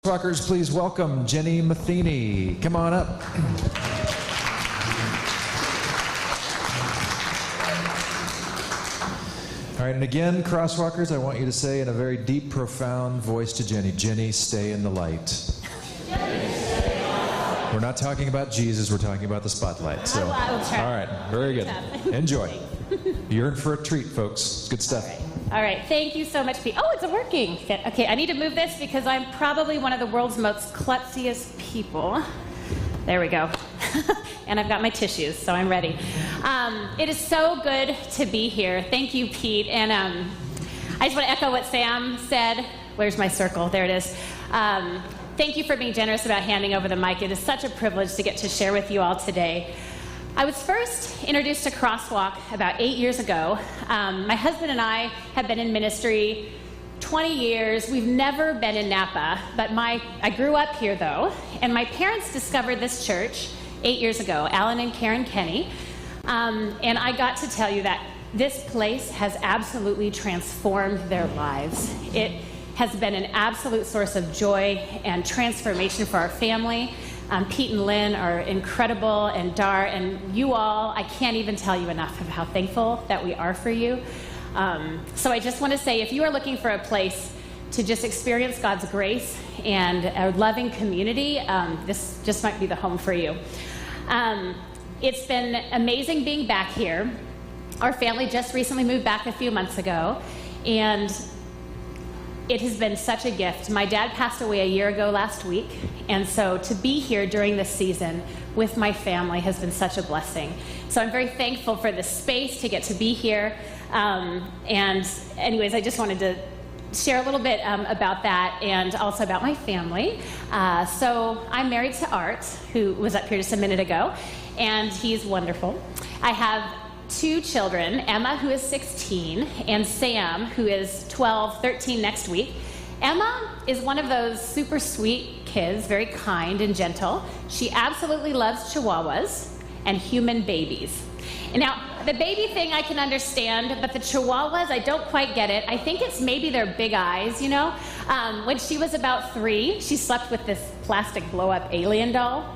Crosswalkers, please welcome Jenny Matheny. Come on up. All right, and again, Crosswalkers, I want you to say in a very deep, profound voice to Jenny, Jenny, stay in the light. We're not talking about Jesus, we're talking about the spotlight. So, all right, very good. Enjoy. You're in for a treat, folks. It's good stuff. All right, thank you so much, Pete. Oh, it's working. Okay, I need to move this because I'm probably one of the world's most klutziest people. There we go. And I've got my tissues, so I'm ready. It is so good to be here. Thank you, Pete. And I just want to echo what Sam said. Where's my circle? There it is. Thank you for being generous about handing over the mic. It is such a privilege to get to share with you all today. I was first introduced to Crosswalk about 8 years ago. My husband and I have been in ministry 20 years. We've never been in Napa, but I grew up here though, and my parents discovered this church 8 years ago, Alan and Karen Kenny, and I got to tell you that this place has absolutely transformed their lives. It has been an absolute source of joy and transformation for our family. Pete and Lynn are incredible, and Dar, and you all, I can't even tell you enough of how thankful that we are for you. So I just want to say, if you are looking for a place to just experience God's grace and a loving community, this just might be the home for you. It's been amazing being back here. Our family just recently moved back a few months ago, and it has been such a gift. My dad passed away a year ago last week, and so to be here during this season with my family has been such a blessing. So I'm very thankful for the space to get to be here. And anyways, I just wanted to share a little bit about that and also about my family. So I'm married to Art, who was up here just a minute ago, and he's wonderful. I have 2 children, Emma, who is 16, and Sam, who is 12, 13 next week. Emma is one of those super sweet kids, very kind and gentle. She absolutely loves chihuahuas and human babies. And now, the baby thing I can understand, but the chihuahuas, I don't quite get it. I think it's maybe their big eyes, you know? When she was about 3, she slept with this plastic blow-up alien doll.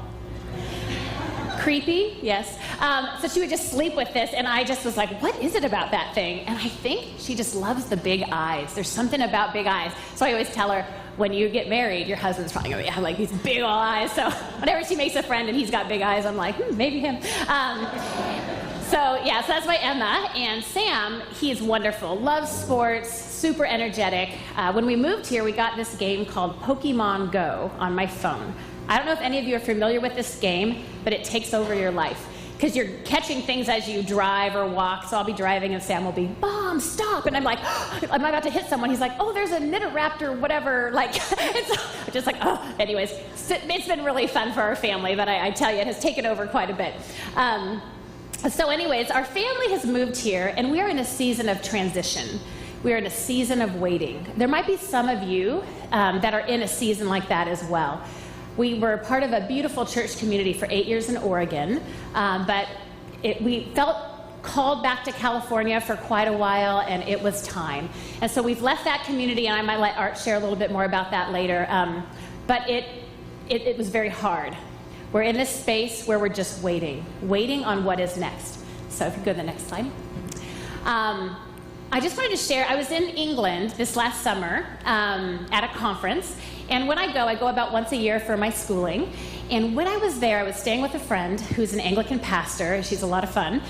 Creepy, yes. So she would just sleep with this, and I just was like, what is it about that thing? And I think she just loves the big eyes. There's something about big eyes. So I always tell her, when you get married, your husband's probably going to have like these big old eyes. So whenever she makes a friend and he's got big eyes, I'm like, maybe him. So that's why Emma. And Sam, he's wonderful, loves sports, super energetic. When we moved here, we got this game called Pokemon Go on my phone. I don't know if any of you are familiar with this game, but it takes over your life because you're catching things as you drive or walk. So I'll be driving and Sam will be, Mom, stop. And I'm like, am I about to hit someone? He's like, oh, there's a Nidopraptor, whatever. Like, it's just like, oh, anyways, it's been really fun for our family, but I tell you, it has taken over quite a bit. So anyways, our family has moved here, and we are in a season of transition. We are in a season of waiting. There might be some of you that are in a season like that as well. We were part of a beautiful church community for 8 years in Oregon, but we felt called back to California for quite a while, and it was time. And so we've left that community, and I might let Art share a little bit more about that later, but it was very hard. We're in this space where we're just waiting on what is next. So if you go to the next slide. I just wanted to share, I was in England this last summer at a conference, and when I go about once a year for my schooling. And when I was there, I was staying with a friend who's an Anglican pastor. She's a lot of fun.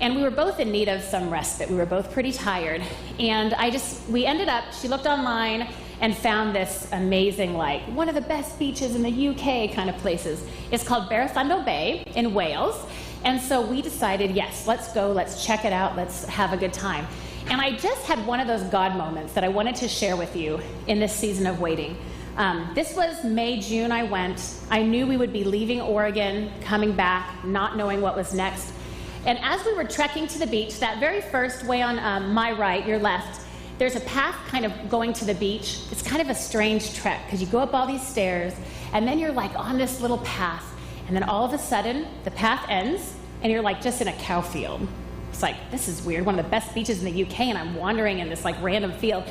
And we were both in need of some respite. We were both pretty tired. And we ended up, she looked online and found this amazing, like, one of the best beaches in the UK kind of places. It's called Barafundle Bay in Wales. And so we decided, yes, let's go, let's check it out, let's have a good time. And I just had one of those God moments that I wanted to share with you in this season of waiting. This was May, June I went. I knew we would be leaving Oregon, coming back, not knowing what was next. And as we were trekking to the beach, that very first way on my right, your left, there's a path kind of going to the beach. It's kind of a strange trek because you go up all these stairs and then you're like on this little path. And then all of a sudden, the path ends and you're like just in a cow field. It's like, this is weird, one of the best beaches in the UK, and I'm wandering in this like random field.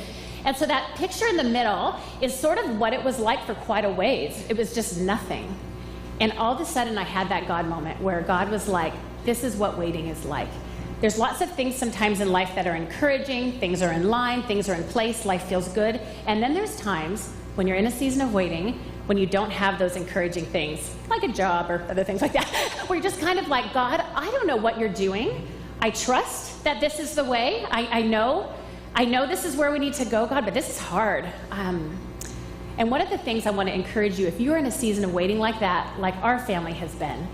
And so that picture in the middle is sort of what it was like for quite a ways. It was just nothing. And all of a sudden I had that God moment where God was like, this is what waiting is like. There's lots of things sometimes in life that are encouraging, things are in line, things are in place, life feels good. And then there's times when you're in a season of waiting, when you don't have those encouraging things, like a job or other things like that, where you're just kind of like, God, I don't know what you're doing. I trust that this is the way. I know this is where we need to go, God, but this is hard. And one of the things I want to encourage you, if you're in a season of waiting like that, like our family has been,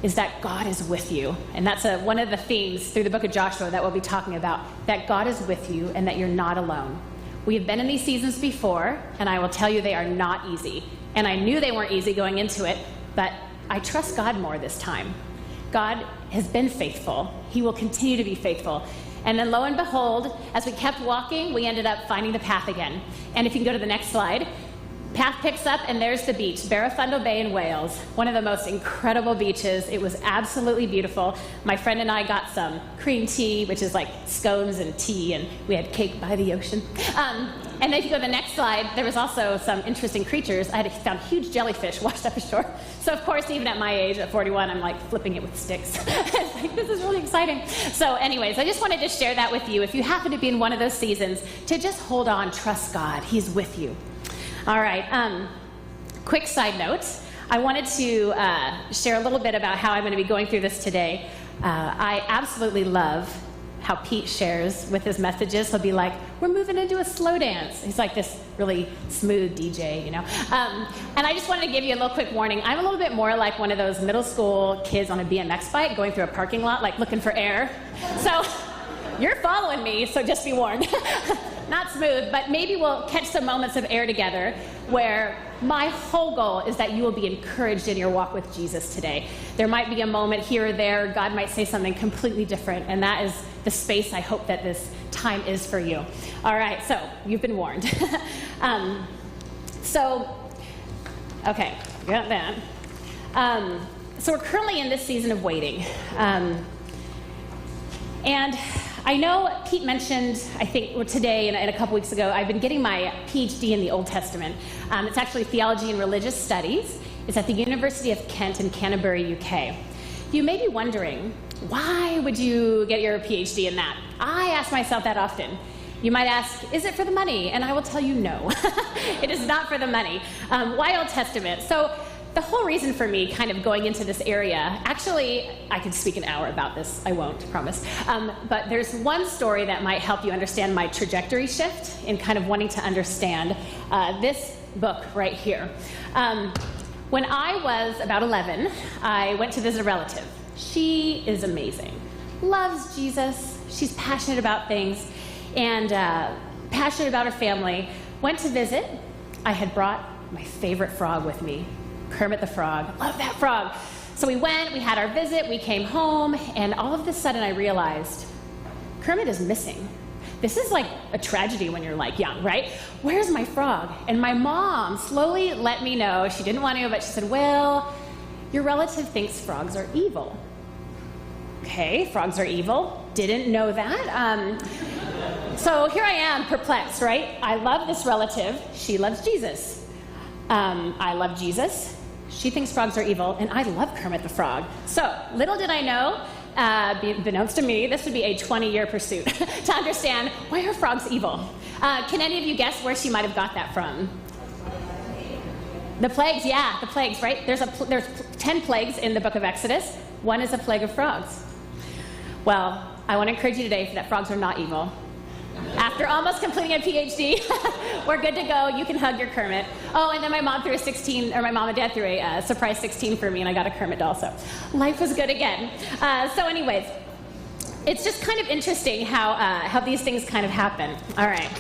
is that God is with you. And that's one of the themes through the book of Joshua that we'll be talking about, that God is with you and that you're not alone. We have been in these seasons before, and I will tell you they are not easy. And I knew they weren't easy going into it, but I trust God more this time. God has been faithful. He will continue to be faithful. And then lo and behold, as we kept walking, we ended up finding the path again. And if you can go to the next slide, path picks up, and there's the beach, Barrafundo Bay in Wales, one of the most incredible beaches. It was absolutely beautiful. My friend and I got some cream tea, which is like scones and tea, and we had cake by the ocean. And then if you go to the next slide, there was also some interesting creatures. I had found huge jellyfish washed up ashore. So of course, even at my age, at 41, I'm like flipping it with sticks. It's like, this is really exciting. So anyways, I just wanted to share that with you. If you happen to be in one of those seasons, to just hold on, trust God. He's with you. All right, quick side note. I wanted to share a little bit about how I'm going to be going through this today. I absolutely love how Pete shares with his messages. He'll be like, we're moving into a slow dance. He's like this really smooth DJ, you know. And I just wanted to give you a little quick warning. I'm a little bit more like one of those middle school kids on a BMX bike going through a parking lot, like looking for air. So you're following me, so just be warned. Not smooth, but maybe we'll catch some moments of air together where my whole goal is that you will be encouraged in your walk with Jesus today. There might be a moment here or there, God might say something completely different, and that is the space I hope that this time is for you. All right, so you've been warned. Okay, got that. So we're currently in this season of waiting. And I know Pete mentioned, I think today and a couple weeks ago, I've been getting my PhD in the Old Testament. It's actually Theology and Religious Studies. It's at the University of Kent in Canterbury, UK. You may be wondering, why would you get your PhD in that? I ask myself that often. You might ask, is it for the money? And I will tell you no. It is not for the money. Why Old Testament? So the whole reason for me kind of going into this area, actually, I could speak an hour about this. I won't, promise. But there's one story that might help you understand my trajectory shift in kind of wanting to understand this book right here. When I was about 11, I went to visit a relative. She is amazing. Loves Jesus. She's passionate about things and passionate about her family. Went to visit. I had brought my favorite frog with me. Kermit the Frog. Love that frog. So we went, we had our visit, we came home, and all of a sudden I realized Kermit is missing. This is like a tragedy when you're like young, right? Where's my frog? And my mom slowly let me know. She didn't want to, but she said, well, your relative thinks frogs are evil. Okay, frogs are evil. Didn't know that. So here I am, perplexed, right? I love this relative. She loves Jesus. I love Jesus. She thinks frogs are evil, and I love Kermit the Frog. So, little did I know, beknownst to me, this would be a 20-year pursuit to understand why are frogs evil. Can any of you guess where she might have got that from? The plagues, yeah, the plagues, right? There's 10 plagues in the book of Exodus. One is a plague of frogs. Well, I want to encourage you today that frogs are not evil. After almost completing a PhD, we're good to go. You can hug your Kermit. Oh, and then my mom and dad threw a surprise 16 for me, and I got a Kermit doll, so life was good again. So anyways, it's just kind of interesting how these things kind of happen. All right.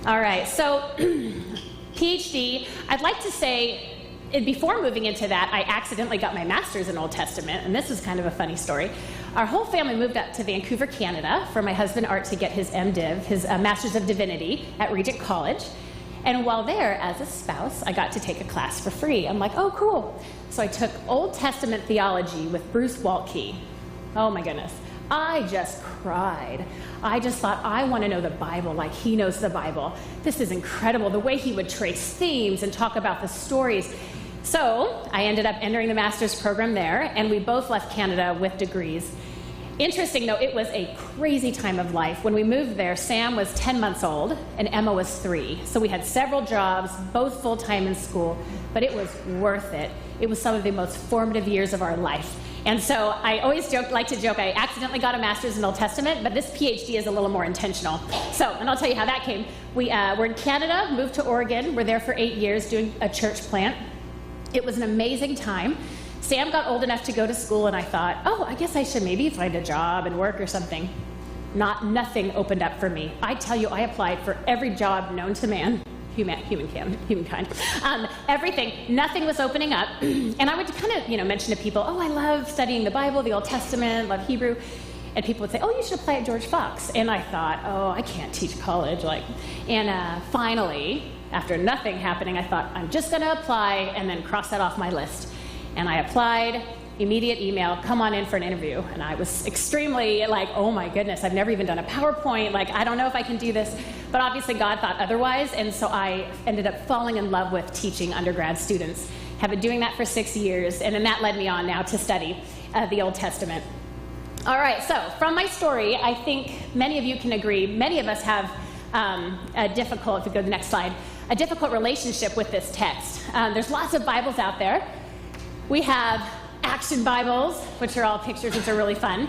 All right, so PhD, I'd like to say, before moving into that, I accidentally got my master's in Old Testament, and this is kind of a funny story. Our whole family moved up to Vancouver, Canada, for my husband Art to get his MDiv, his Master's of Divinity, at Regent College. And while there, as a spouse, I got to take a class for free. I'm like, oh, cool. So I took Old Testament theology with Bruce Waltke. Oh my goodness. I just cried. I just thought, I want to know the Bible like he knows the Bible. This is incredible, the way he would trace themes and talk about the stories. So I ended up entering the master's program there, and we both left Canada with degrees. Interesting, though, it was a crazy time of life. When we moved there, Sam was 10 months old, and Emma was 3. So we had several jobs, both full-time in school, but it was worth it. It was some of the most formative years of our life. And so I always like to joke, I accidentally got a master's in Old Testament, but this PhD is a little more intentional. So, and I'll tell you how that came. We're in Canada, moved to Oregon. We're there for 8 years doing a church plant. It was an amazing time. Sam got old enough to go to school, and I thought, oh, I guess I should maybe find a job and work or something. Nothing opened up for me. I tell you, I applied for every job known to man, humankind, everything. Nothing was opening up. And I would kind of, mention to people, oh, I love studying the Bible, the Old Testament, love Hebrew. And people would say, oh, you should apply at George Fox. And I thought, oh, I can't teach college. And finally, after nothing happening, I thought, I'm just going to apply and then cross that off my list. And I applied, immediate email, come on in for an interview. And I was extremely oh my goodness, I've never even done a PowerPoint. I don't know if I can do this. But obviously God thought otherwise. And so I ended up falling in love with teaching undergrad students. Have been doing that for 6 years. And then that led me on now to study the Old Testament. All right, so from my story, I think many of you can agree, many of us have a difficult, if you go to the next slide, a difficult relationship with this text. There's lots of Bibles out there. We have action Bibles, which are all pictures, which are really fun.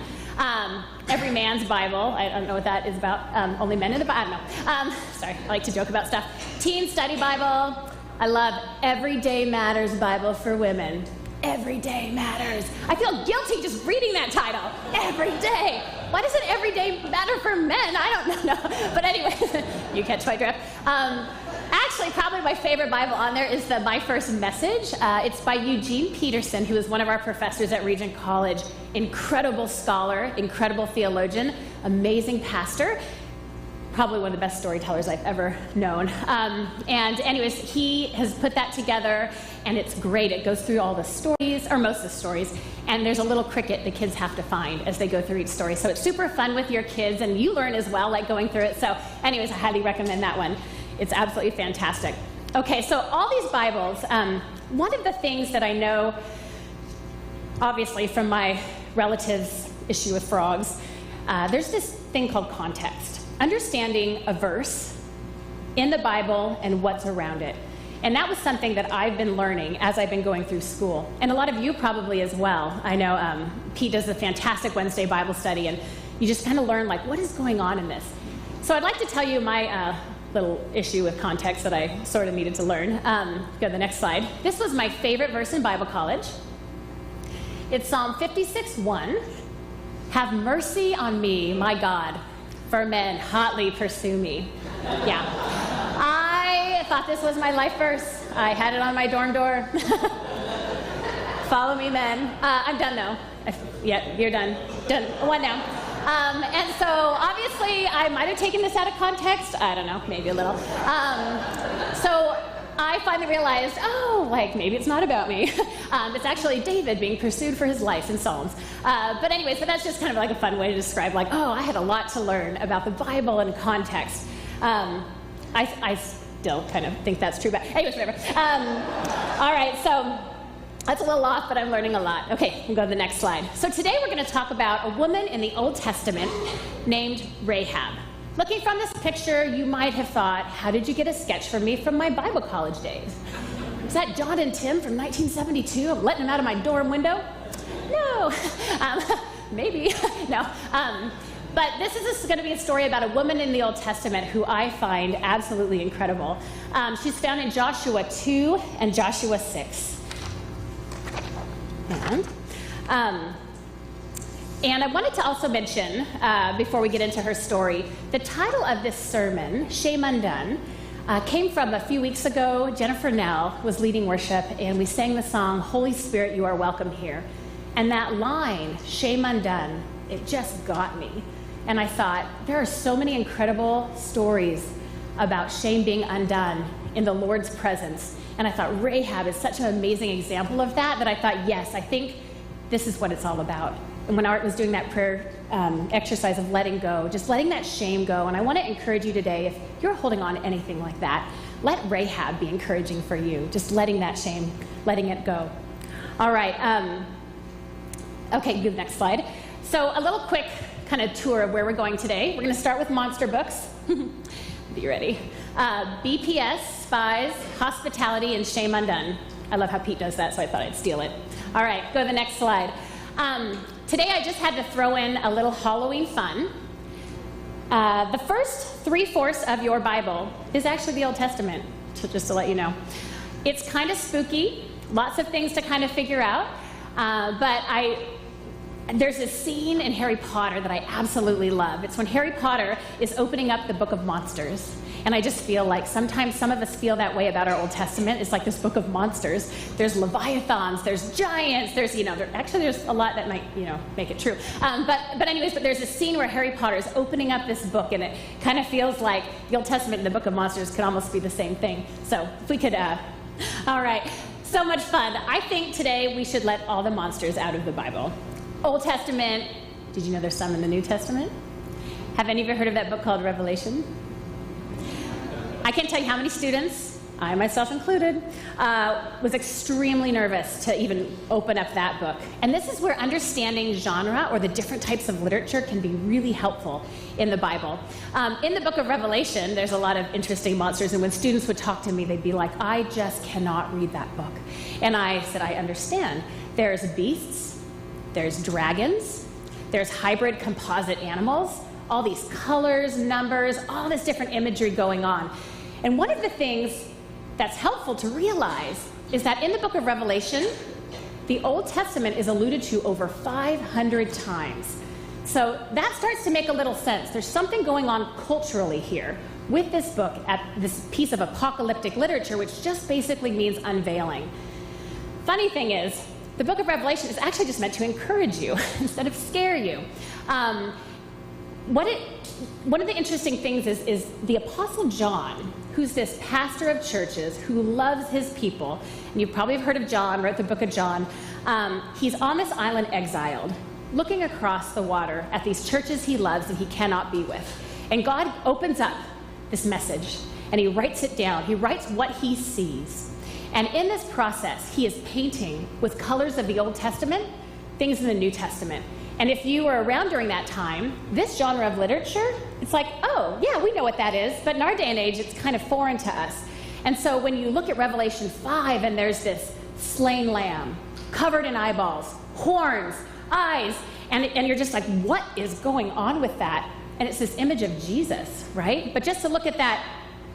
Every man's Bible, I don't know what that is about. Only men in the Bible, I don't know. Sorry, I like to joke about stuff. Teen Study Bible. I love Everyday Matters Bible for women. Every day matters. I feel guilty just reading that title. Every day. Why does it every day matter for men? I don't know. But anyway, you catch my drift. Actually, probably my favorite Bible on there is the My First Message. It's by Eugene Peterson, who is one of our professors at Regent College. Incredible scholar, incredible theologian, amazing pastor. Probably one of the best storytellers I've ever known. And anyways, he has put that together, and it's great. It goes through all the stories, or most of the stories, and there's a little cricket the kids have to find as they go through each story. So it's super fun with your kids, and you learn as well, going through it. So anyways, I highly recommend that one. It's absolutely fantastic. Okay, so all these Bibles, one of the things that I know, obviously from my relatives' issue with frogs, there's this thing called context. Understanding a verse in the Bible and what's around it. And that was something that I've been learning as I've been going through school. And a lot of you probably as well. I know Pete does a fantastic Wednesday Bible study, and you just kind of learn, what is going on in this? So I'd like to tell you my little issue with context that I sort of needed to learn. Go to the next slide. This was my favorite verse in Bible college. It's Psalm 56:1. Have mercy on me, my God, for men hotly pursue me. Yeah. I thought this was my life verse. I had it on my dorm door. Follow me, men. I'm done now. Yeah, you're done. Done. One down. And so obviously I might have taken this out of context. I don't know, maybe a little. So I finally realized, maybe it's not about me. It's actually David being pursued for his life in Psalms. But anyways, that's just kind of a fun way to describe, I had a lot to learn about the Bible and context. I still kind of think that's true, but anyways, whatever. All right, so that's a little off, but I'm learning a lot. Okay, we'll go to the next slide. So today we're going to talk about a woman in the Old Testament named Rahab. Looking from this picture, you might have thought, how did you get a sketch from me from my Bible college days? Is that John and Tim from 1972? I'm letting them out of my dorm window? No. Maybe. No. But this is going to be a story about a woman in the Old Testament who I find absolutely incredible. She's found in Joshua 2 and Joshua 6. And I wanted to also mention, before we get into her story, the title of this sermon, Shame Undone, came from a few weeks ago. Jennifer Nell was leading worship, and we sang the song, Holy Spirit, You Are Welcome Here. And that line, Shame Undone, it just got me. And I thought, there are so many incredible stories about shame being undone in the Lord's presence. And I thought Rahab is such an amazing example of that I thought, yes, I think this is what it's all about. when Art was doing that prayer exercise of letting go, just letting that shame go. And I want to encourage you today, if you're holding on to anything like that, let Rahab be encouraging for you, just letting that shame, letting it go. All right. Okay, good, next slide. So a little quick kind of tour of where we're going today. We're going to start with monster books. Be ready. BPS, Spies, Hospitality, and Shame Undone. I love how Pete does that, so I thought I'd steal it. All right, go to the next slide. Today I just had to throw in a little Halloween fun. The first 3/4 of your Bible is actually the Old Testament, just to let you know. It's kind of spooky, lots of things to kind of figure out, but there's this scene in Harry Potter that I absolutely love. It's when Harry Potter is opening up the book of monsters. And I just feel like sometimes some of us feel that way about our Old Testament. It's like this book of monsters. There's leviathans, there's giants, there's a lot that might, make it true. But there's a scene where Harry Potter is opening up this book, and it kind of feels like the Old Testament and the book of monsters could almost be the same thing. So if we could, all right, so much fun. I think today we should let all the monsters out of the Bible. Old Testament, did you know there's some in the New Testament? Have any of you heard of that book called Revelation? I can't tell you how many students, I myself included, was extremely nervous to even open up that book. And this is where understanding genre or the different types of literature can be really helpful in the Bible. In the book of Revelation, there's a lot of interesting monsters, and when students would talk to me, they'd be like, I just cannot read that book. And I said, I understand. There's beasts, there's dragons, there's hybrid composite animals, all these colors, numbers, all this different imagery going on. And one of the things that's helpful to realize is that in the book of Revelation, the Old Testament is alluded to over 500 times. So that starts to make a little sense. There's something going on culturally here with this book, at this piece of apocalyptic literature, which just basically means unveiling. Funny thing is, the book of Revelation is actually just meant to encourage you instead of scare you. One of the interesting things is the Apostle John, who's this pastor of churches who loves his people, and you probably have heard of John, wrote the book of John. He's on this island exiled, looking across the water at these churches he loves and he cannot be with. And God opens up this message, and he writes it down. He writes what he sees. And in this process, he is painting with colors of the Old Testament, things in the New Testament. And if you were around during that time, this genre of literature, it's like, oh, yeah, we know what that is. But in our day and age, it's kind of foreign to us. And so when you look at Revelation 5, and there's this slain lamb, covered in eyeballs, horns, eyes, and you're just like, what is going on with that? And it's this image of Jesus, right? But just to look at that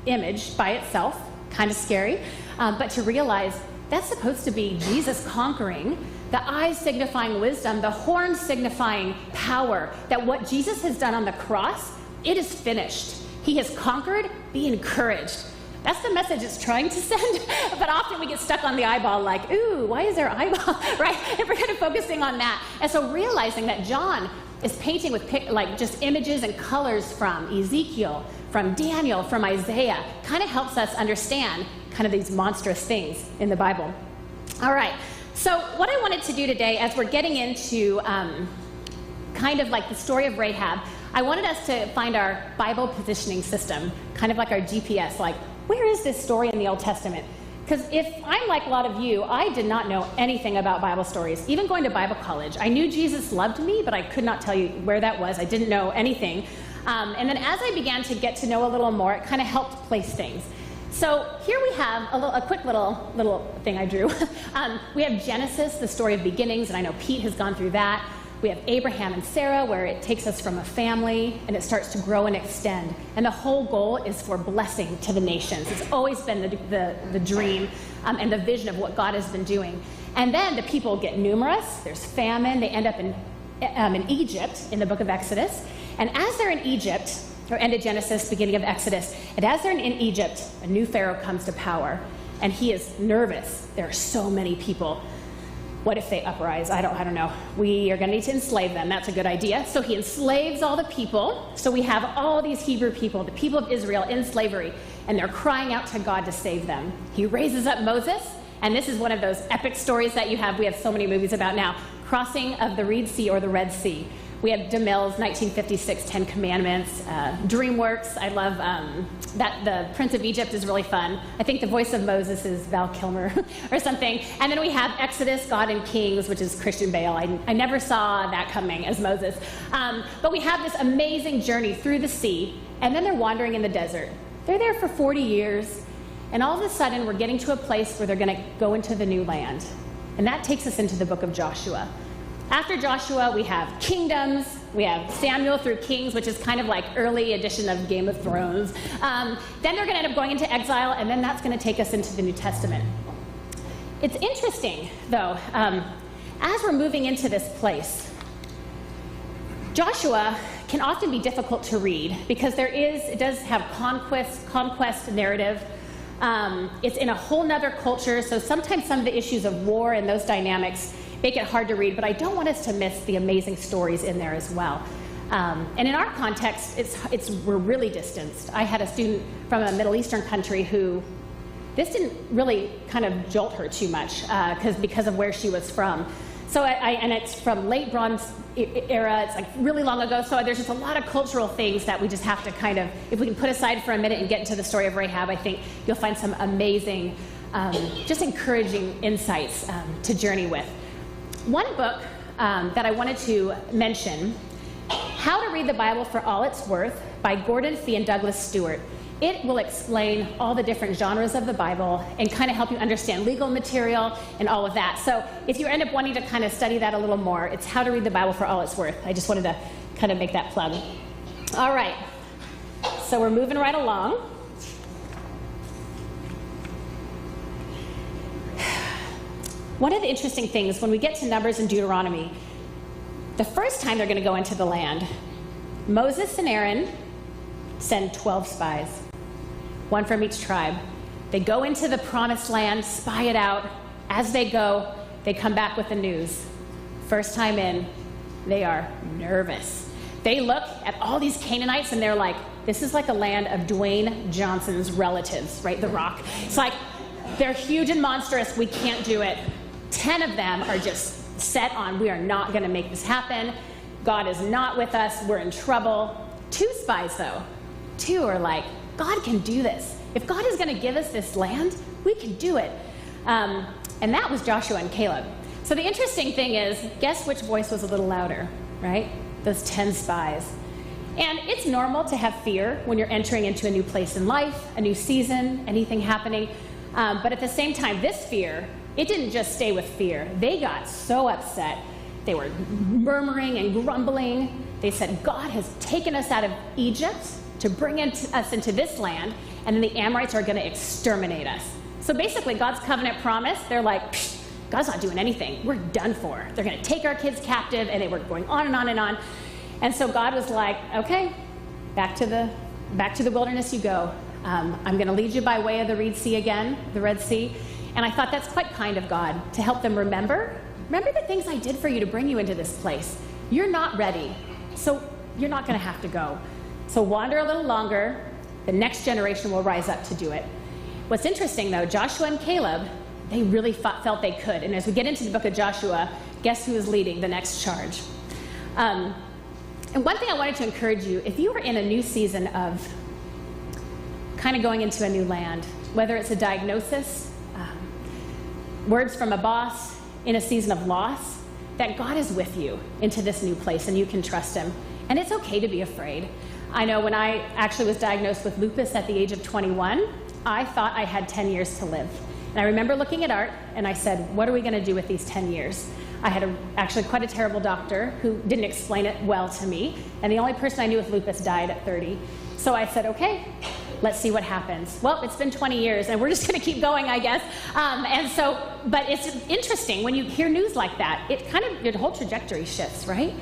image by itself, kind of scary, but to realize that's supposed to be Jesus conquering, the eyes signifying wisdom, the horns signifying power, that what Jesus has done on the cross, it is finished. He has conquered, be encouraged. That's the message it's trying to send, but often we get stuck on the eyeball like, ooh, why is there eyeball, right? And we're kind of focusing on that. And so realizing that John is painting with just images and colors from Ezekiel, from Daniel, from Isaiah, kind of helps us understand kind of these monstrous things in the Bible. All right, so what I wanted to do today, as we're getting into kind of like the story of Rahab, I wanted us to find our Bible positioning system, kind of like our GPS, like, where is this story in the Old Testament? Because if I'm like a lot of you, I did not know anything about Bible stories. Even going to Bible college, I knew Jesus loved me, but I could not tell you where that was. I didn't know anything. And then as I began to get to know a little more, it kind of helped place things. So here we have a quick little thing I drew. We have Genesis, the story of beginnings, and I know Pete has gone through that. We have Abraham and Sarah, where it takes us from a family and it starts to grow and extend. And the whole goal is for blessing to the nations. It's always been the dream and the vision of what God has been doing. And then the people get numerous. There's famine. They end up in Egypt in the book of Exodus. And as they're in Egypt, or end of Genesis, beginning of Exodus, and as they're in Egypt, a new Pharaoh comes to power. And he is nervous. There are so many people. What if they uprise? I don't know. We are going to need to enslave them. That's a good idea. So he enslaves all the people. So we have all these Hebrew people, the people of Israel, in slavery, and they're crying out to God to save them. He raises up Moses, And this is one of those epic stories that we have so many movies about now. Crossing of the Red Sea or the Red Sea. We have DeMille's 1956 Ten Commandments, DreamWorks. I love that the Prince of Egypt is really fun. I think the voice of Moses is Val Kilmer or something. And then we have Exodus, God and Kings, which is Christian Bale. I never saw that coming as Moses. But we have this amazing journey through the sea, and then they're wandering in the desert. They're there for 40 years, and all of a sudden we're getting to a place where they're going to go into the new land. And that takes us into the book of Joshua. After Joshua, we have kingdoms. We have Samuel through Kings, which is kind of like early edition of Game of Thrones. Then they're going to end up going into exile, and then that's going to take us into the New Testament. It's interesting, though, as we're moving into this place, Joshua can often be difficult to read because it does have conquest narrative. It's in a whole nother culture, so sometimes some of the issues of war and those dynamics make it hard to read, but I don't want us to miss the amazing stories in there as well. And in our context, we're really distanced. I had a student from a Middle Eastern country who, this didn't really kind of jolt her too much because of where she was from. So and it's from late Bronze era, it's like really long ago, so there's just a lot of cultural things that we just have to kind of, if we can put aside for a minute and get into the story of Rahab, I think you'll find some amazing, just encouraging insights to journey with. One book that I wanted to mention, How to Read the Bible for All It's Worth by Gordon Fee and Douglas Stewart. It will explain all the different genres of the Bible and kind of help you understand legal material and all of that. So if you end up wanting to kind of study that a little more, it's How to Read the Bible for All It's Worth. I just wanted to kind of make that plug. All right, so we're moving right along. One of the interesting things, when we get to Numbers and Deuteronomy, the first time they're going to go into the land, Moses and Aaron send 12 spies, one from each tribe. They go into the promised land, spy it out. As they go, they come back with the news. First time in, they are nervous. They look at all these Canaanites and they're like, this is like a land of Dwayne Johnson's relatives, right? The Rock. It's like, they're huge and monstrous. We can't do it. 10 of them are just set on, we are not going to make this happen. God is not with us. We're in trouble. 2 spies, though. 2 are like, God can do this. If God is going to give us this land, we can do it. And that was Joshua and Caleb. So the interesting thing is, guess which voice was a little louder, right? Those 10 spies. And it's normal to have fear when you're entering into a new place in life, a new season, anything happening. But at the same time, this fear, it didn't just stay with fear. They got so upset. They were murmuring and grumbling. They said, God has taken us out of Egypt to bring us into this land, and then the Amorites are going to exterminate us. So basically, God's covenant promise, they're like, God's not doing anything. We're done for. They're going to take our kids captive, and they were going on and on and on. And so God was like, okay, back to the wilderness you go. I'm going to lead you by way of the Red Sea again, the Red Sea. And I thought that's quite kind of God to help them remember the things I did for you to bring you into this place. You're not ready, so you're not going to have to go. So wander a little longer. The next generation will rise up to do it. What's interesting, though, Joshua and Caleb, they really felt they could. And as we get into the book of Joshua, guess who is leading the next charge? And one thing I wanted to encourage you, if you are in a new season of kind of going into a new land, whether it's a diagnosis, words from a boss, in a season of loss, that God is with you into this new place and you can trust him. And it's okay to be afraid. I know when I actually was diagnosed with lupus at the age of 21, I thought I had 10 years to live. And I remember looking at Art and I said, what are we going to do with these 10 years? I had actually quite a terrible doctor who didn't explain it well to me. And the only person I knew with lupus died at 30. So I said, okay, let's see what happens. Well, it's been 20 years, and we're just going to keep going, I guess. But it's interesting when you hear news like that. Your whole trajectory shifts, right?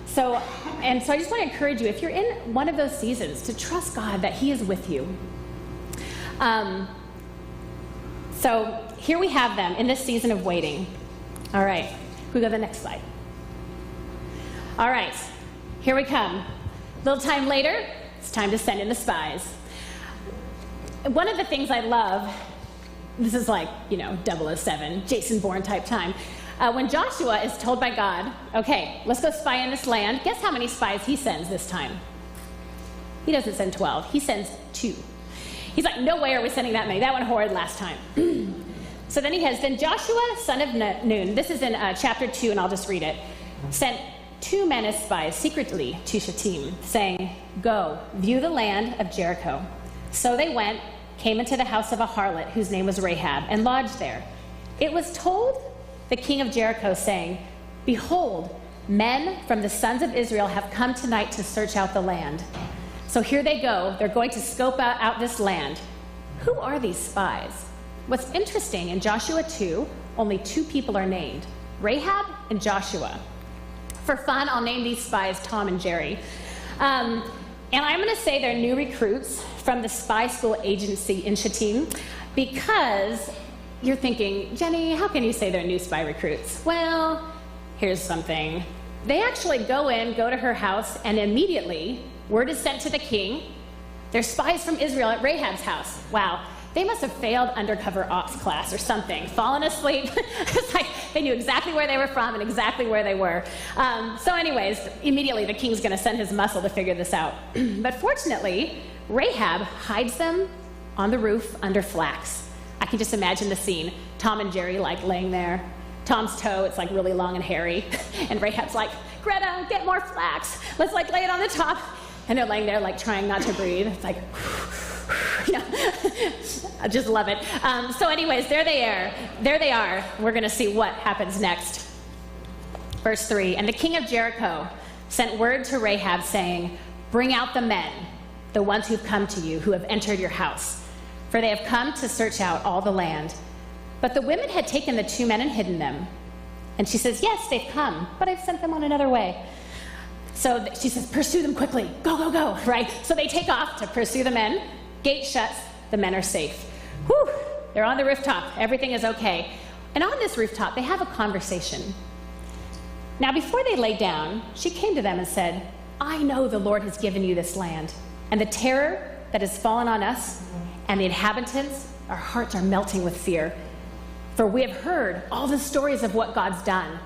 So I just want to encourage you, if you're in one of those seasons, to trust God that he is with you. So here we have them in this season of waiting. All right, we go to the next slide. All right, here we come. A little time later, it's time to send in the spies. One of the things I love This is like, 007, Jason Bourne type time. When Joshua is told by God, okay, let's go spy in this land, guess how many spies he sends this time? He doesn't send 12, he sends 2. He's like, no way are we sending that many. That went horrid last time. So then Joshua, son of Nun, this is in chapter 2, and I'll just read it, sent 2 men as spies secretly to Shittim, saying, go, view the land of Jericho. So they went, came into the house of a harlot whose name was Rahab, and lodged there. It was told the king of Jericho, saying, behold, men from the sons of Israel have come tonight to search out the land. So here they go. They're going to scope out this land. Who are these spies? What's interesting, in Joshua 2, only 2 people are named, Rahab and Joshua. For fun, I'll name these spies Tom and Jerry. And I'm going to say they're new recruits from the spy school agency in Shittim, because you're thinking, Jenny, how can you say they're new spy recruits? Well, here's something. They actually go to her house, and immediately word is sent to the king. They're spies from Israel at Rahab's house. Wow. They must have failed undercover ops class or something, fallen asleep. It's like they knew exactly where they were from and exactly where they were. So anyways, immediately the king's going to send his muscle to figure this out. But fortunately, Rahab hides them on the roof under flax. I can just imagine the scene. Tom and Jerry like laying there. Tom's toe, it's like really long and hairy. And Rahab's like, Greta, get more flax. Let's like lay it on the top. And they're laying there like trying not to breathe. It's like, I just love it. So anyways, there they are. We're going to see what happens next. Verse 3, and the king of Jericho sent word to Rahab saying, bring out the men, the ones who've come to you, who have entered your house, for they have come to search out all the land. But the women had taken the 2 men and hidden them. And she says, yes, they've come, but I've sent them on another way. So she says, pursue them quickly. Go, go, go, right? So they take off to pursue the men. Gate shuts, the men are safe. Whew, they're on the rooftop. Everything is okay. And on this rooftop, they have a conversation. Now, before they lay down, she came to them and said, I know the Lord has given you this land, and the terror that has fallen on us and the inhabitants, our hearts are melting with fear. For we have heard all the stories of what God's done,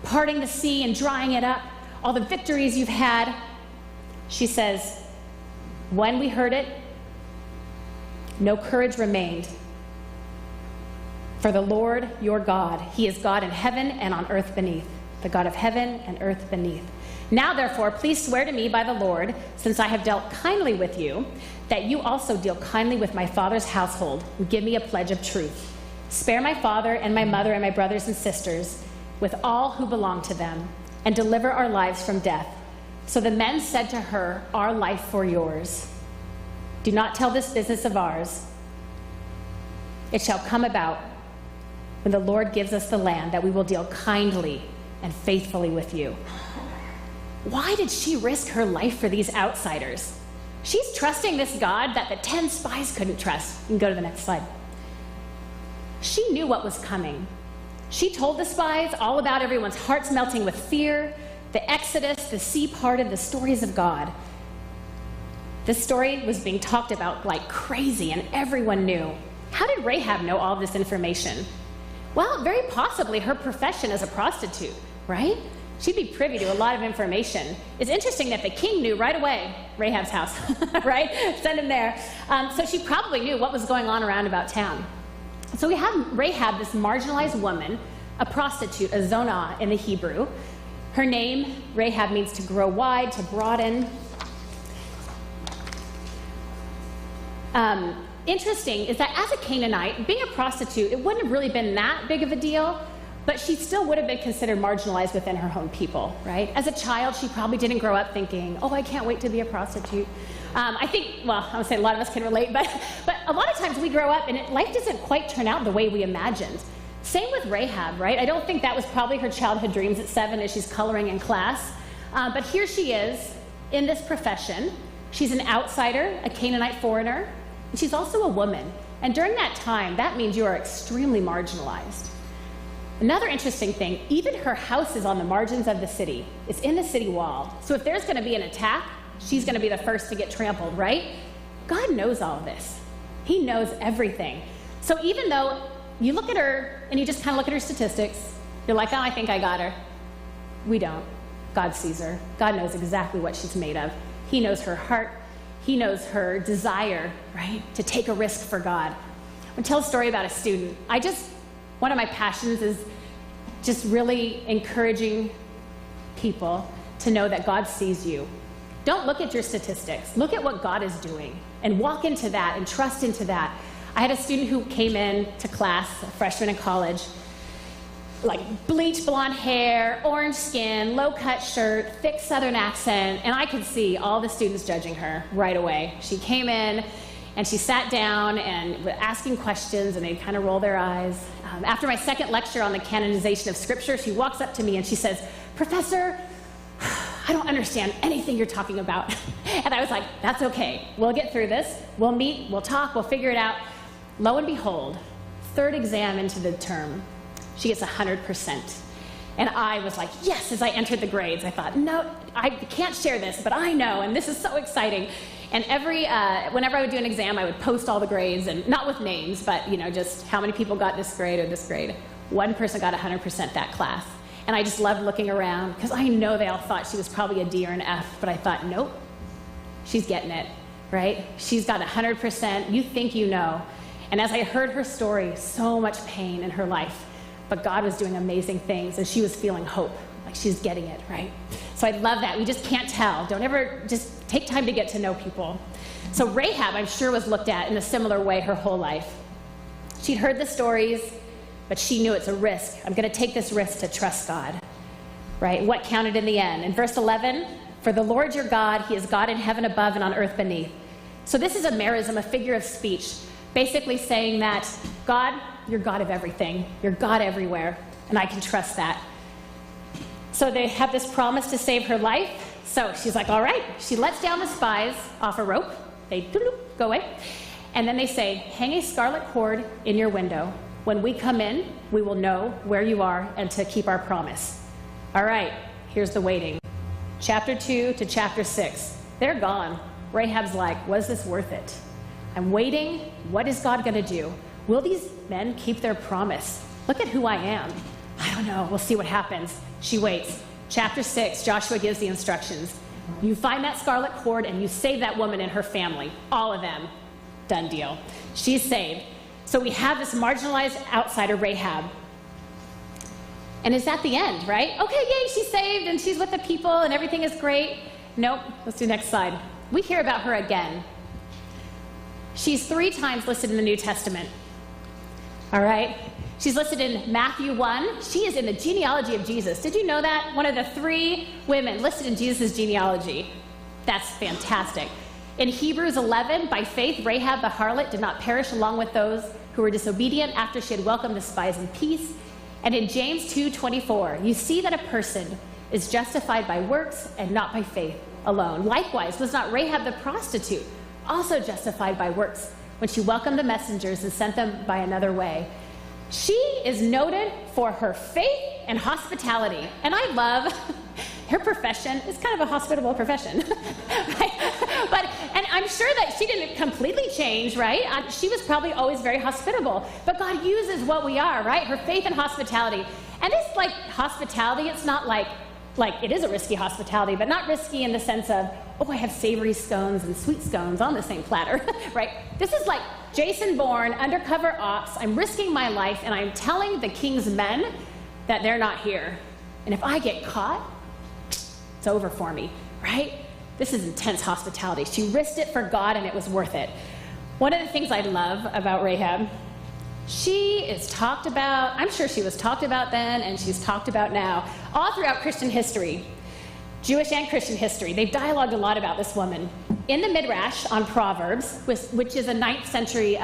parting the sea and drying it up, all the victories you've had. She says, when we heard it, no courage remained. For the Lord your God, he is God in heaven and on earth beneath, the God of heaven and earth beneath. Now, therefore, please swear to me by the Lord, since I have dealt kindly with you, that you also deal kindly with my father's household, and give me a pledge of truth. Spare my father and my mother and my brothers and sisters, with all who belong to them, and deliver our lives from death. So the men said to her, our life for yours. Do not tell this business of ours. It shall come about when the Lord gives us the land that we will deal kindly and faithfully with you. Why did she risk her life for these outsiders? She's trusting this God that the 10 spies couldn't trust. You can go to the next slide. She knew what was coming. She told the spies all about everyone's hearts melting with fear, the Exodus, the sea parted, the stories of God. This story was being talked about like crazy, and everyone knew. How did Rahab know all this information? Well, very possibly her profession as a prostitute, right? She'd be privy to a lot of information. It's interesting that the king knew right away Rahab's house, right? Send him there. So she probably knew what was going on around about town. So we have Rahab, this marginalized woman, a prostitute, a zonah in the Hebrew. Her name, Rahab, means to grow wide, to broaden. Interesting is that as a Canaanite, being a prostitute, it wouldn't have really been that big of a deal, but she still would have been considered marginalized within her own people, right? As a child, she probably didn't grow up thinking, oh, I can't wait to be a prostitute. I think, well, I would say a lot of us can relate, but a lot of times we grow up and life doesn't quite turn out the way we imagined. Same with Rahab, right? I don't think that was probably her childhood dreams at 7 as she's coloring in class. But here she is in this profession. She's an outsider, a Canaanite foreigner, and she's also a woman. And during that time, that means you are extremely marginalized. Another interesting thing, even her house is on the margins of the city. It's in the city wall. So if there's going to be an attack, she's going to be the first to get trampled, right? God knows all of this. He knows everything. So even though you look at her and you just kind of look at her statistics, you're like, oh, I think I got her. We don't. God sees her. God knows exactly what she's made of. He knows her heart. He knows her desire, right, to take a risk for God. I'm going to tell a story about a student. One of my passions is just really encouraging people to know that God sees you. Don't look at your statistics. Look at what God is doing and walk into that and trust into that. I had a student who came in to class, a freshman in college, like bleach blonde hair, orange skin, low-cut shirt, thick Southern accent, and I could see all the students judging her right away. She came in and she sat down and was asking questions, and they'd kind of roll their eyes. After my second lecture on the canonization of Scripture, she walks up to me and she says, "Professor, I don't understand anything you're talking about." And I was like, that's okay. We'll get through this. We'll meet, we'll talk, we'll figure it out. Lo and behold, third exam into the term, she gets 100%. And I was like, yes, as I entered the grades. I thought, no, I can't share this, but I know, and this is so exciting. And whenever I would do an exam, I would post all the grades, and not with names, but just how many people got this grade or this grade. One person got 100% that class. And I just loved looking around, because I know they all thought she was probably a D or an F, but I thought, nope, she's getting it, right? She's got 100%, you think you know. And as I heard her story, so much pain in her life, but God was doing amazing things, and she was feeling hope, like she's getting it, right? So I love that. We just can't tell. Don't ever, just take time to get to know people. So Rahab, I'm sure, was looked at in a similar way her whole life. She'd heard the stories, but she knew it's a risk. I'm going to take this risk to trust God, right? What counted in the end? In verse 11, "For the Lord your God, he is God in heaven above and on earth beneath." So this is a merism, a figure of speech, basically saying that God, you're God of everything. You're God everywhere, and I can trust that. So they have this promise to save her life. So she's like, all right. She lets down the spies off a rope. They go away. And then they say, "Hang a scarlet cord in your window. When we come in, we will know where you are and to keep our promise." All right, here's the waiting. Chapter 2 to chapter 6. They're gone. Rahab's like, was this worth it? I'm waiting. What is God going to do? Will these men keep their promise? Look at who I am. I don't know. We'll see what happens. She waits. Chapter 6, Joshua gives the instructions. You find that scarlet cord and you save that woman and her family. All of them. Done deal. She's saved. So we have this marginalized outsider, Rahab. And is that the end, right? Okay, yay, she's saved and she's with the people and everything is great. Nope. Let's do next slide. We hear about her again. She's 3 times listed in the New Testament. All right? She's listed in Matthew 1. She is in the genealogy of Jesus. Did you know that? One of the 3 women listed in Jesus' genealogy. That's fantastic. In Hebrews 11, by faith, Rahab the harlot did not perish along with those who were disobedient after she had welcomed the spies in peace. And in James 2:24, you see that a person is justified by works and not by faith alone. Likewise, was not Rahab the prostitute also justified by works when she welcomed the messengers and sent them by another way? She is noted for her faith and hospitality. And I love her profession. It's kind of a hospitable profession. Right? And I'm sure that she didn't completely change, right? She was probably always very hospitable. But God uses what we are, right? Her faith and hospitality. And it's like hospitality. It's not like it is a risky hospitality, but not risky in the sense of, oh, I have savory scones and sweet scones on the same platter, right? This is like Jason Bourne, undercover ops. I'm risking my life, and I'm telling the king's men that they're not here. And if I get caught, it's over for me, right? This is intense hospitality. She risked it for God, and it was worth it. One of the things I love about Rahab, she is talked about, I'm sure she was talked about then, and she's talked about now, all throughout Christian history, Jewish and Christian history. They've dialogued a lot about this woman. In the Midrash on Proverbs, which is a 9th century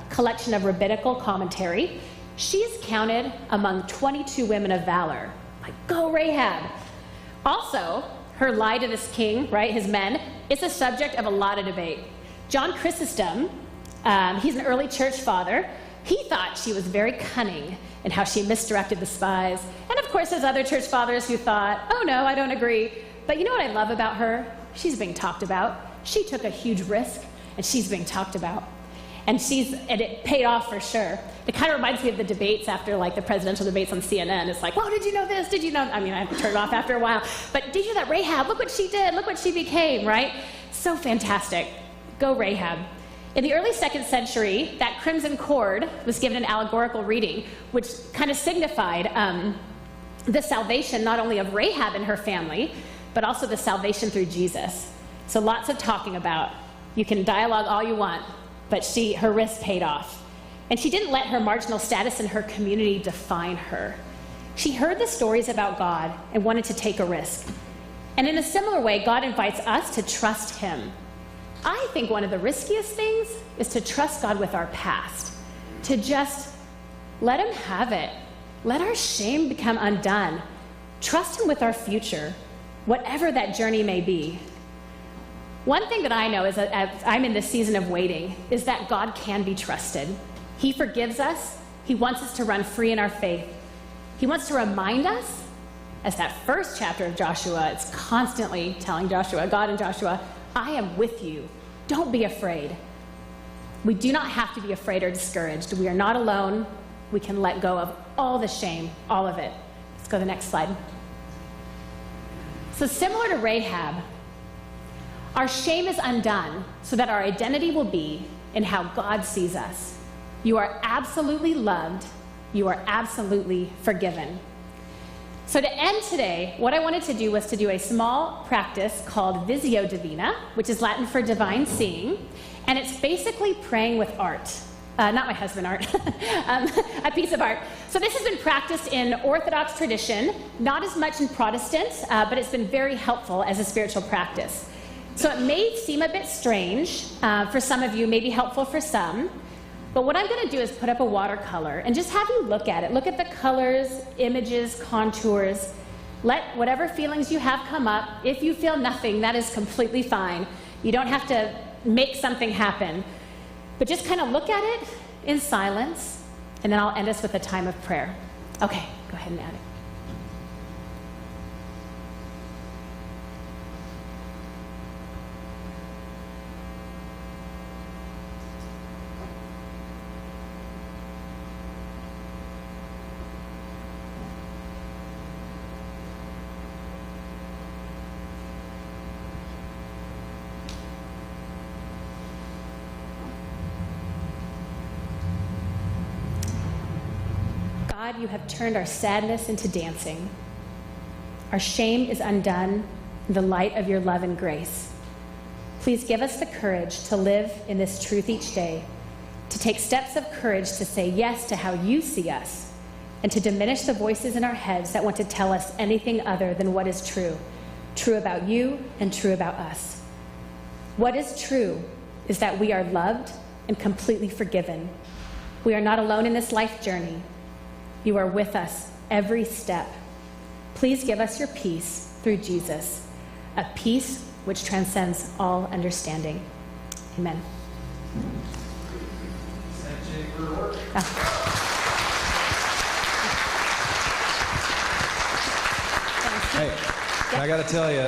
collection of rabbinical commentary, she's counted among 22 women of valor. Like, go Rahab. Also, her lie to this king, right, his men, is a subject of a lot of debate. John Chrysostom, he's an early church father. He thought she was very cunning in how she misdirected the spies. And of course, there's other church fathers who thought, oh no, I don't agree. But you know what I love about her? She's being talked about. She took a huge risk, and she's being talked about. And it paid off for sure. It kind of reminds me of the debates after like the presidential debates on CNN. It's like, whoa, did you know this? Did you know? I mean, I have to turn it off after a while. But did you know that Rahab, look what she did, look what she became, right? So fantastic. Go Rahab. In the early 2nd century, that crimson cord was given an allegorical reading, which kind of signified the salvation not only of Rahab and her family, but also the salvation through Jesus. So lots of talking about. You can dialogue all you want, but her risk paid off. And she didn't let her marginal status in her community define her. She heard the stories about God and wanted to take a risk. And in a similar way, God invites us to trust him. I think one of the riskiest things is to trust God with our past, to just let him have it. Let our shame become undone. Trust him with our future, whatever that journey may be. One thing that I know is that as I'm in this season of waiting is that God can be trusted. He forgives us. He wants us to run free in our faith. He wants to remind us, as that first chapter of Joshua, it's constantly telling Joshua, God and Joshua, I am with you. Don't be afraid. We do not have to be afraid or discouraged. We are not alone. We can let go of all the shame, all of it. Let's go to the next slide. So similar to Rahab, our shame is undone so that our identity will be in how God sees us. You are absolutely loved. You are absolutely forgiven. So to end today, what I wanted to do was to do a small practice called Visio Divina, which is Latin for divine seeing, and it's basically praying with art. Not my husband art, a piece of art. So this has been practiced in Orthodox tradition, not as much in Protestant, but it's been very helpful as a spiritual practice. So it may seem a bit strange for some of you, maybe helpful for some, but what I'm going to do is put up a watercolor and just have you look at it. Look at the colors, images, contours. Let whatever feelings you have come up. If you feel nothing, that is completely fine. You don't have to make something happen. But just kind of look at it in silence, and then I'll end us with a time of prayer. Okay, go ahead and add it. God, you have turned our sadness into dancing. Our shame is undone in the light of your love and grace. Please give us the courage to live in this truth each day, to take steps of courage to say yes to how you see us, and to diminish the voices in our heads that want to tell us anything other than what is true about you and true about us. What is true is that we are loved and completely forgiven. We are not alone in this life journey. You are with us every step. Please give us your peace through Jesus, a peace which transcends all understanding. Amen. Hey, I got to tell you,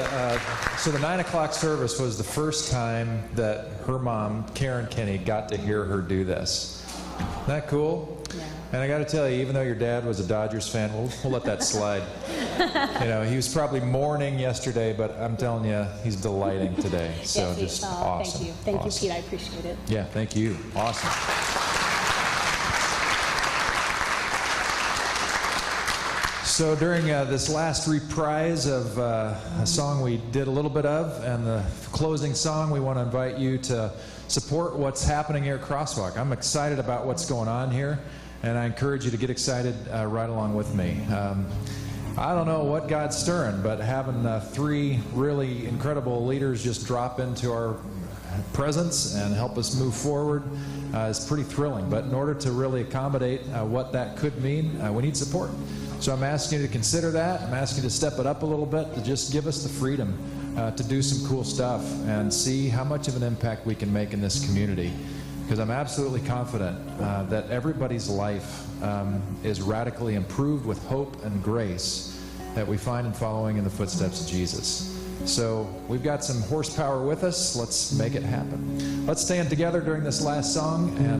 so the 9 o'clock service was the first time that her mom, Karen Kinney, got to hear her do this. Isn't that cool? Yeah. And I got to tell you, even though your dad was a Dodgers fan, we'll let that slide. You know, he was probably mourning yesterday, but I'm telling you, he's delighting today. So yes, just awesome. Thank you. Thank awesome. you, Pete. I appreciate it. Yeah, thank you. Awesome. So during this last reprise of a song we did a little bit of, and the closing song, we want to invite you to support what's happening here at Crosswalk. I'm excited about what's going on here, and I encourage you to get excited right along with me. I don't know what God's stirring, but having 3 really incredible leaders just drop into our presence and help us move forward is pretty thrilling. But in order to really accommodate what that could mean, we need support. So I'm asking you to consider that. I'm asking you to step it up a little bit, to just give us the freedom to do some cool stuff and see how much of an impact we can make in this community. Because I'm absolutely confident that everybody's life is radically improved with hope and grace that we find in following in the footsteps of Jesus. So we've got some horsepower with us. Let's make it happen. Let's stand together during this last song. And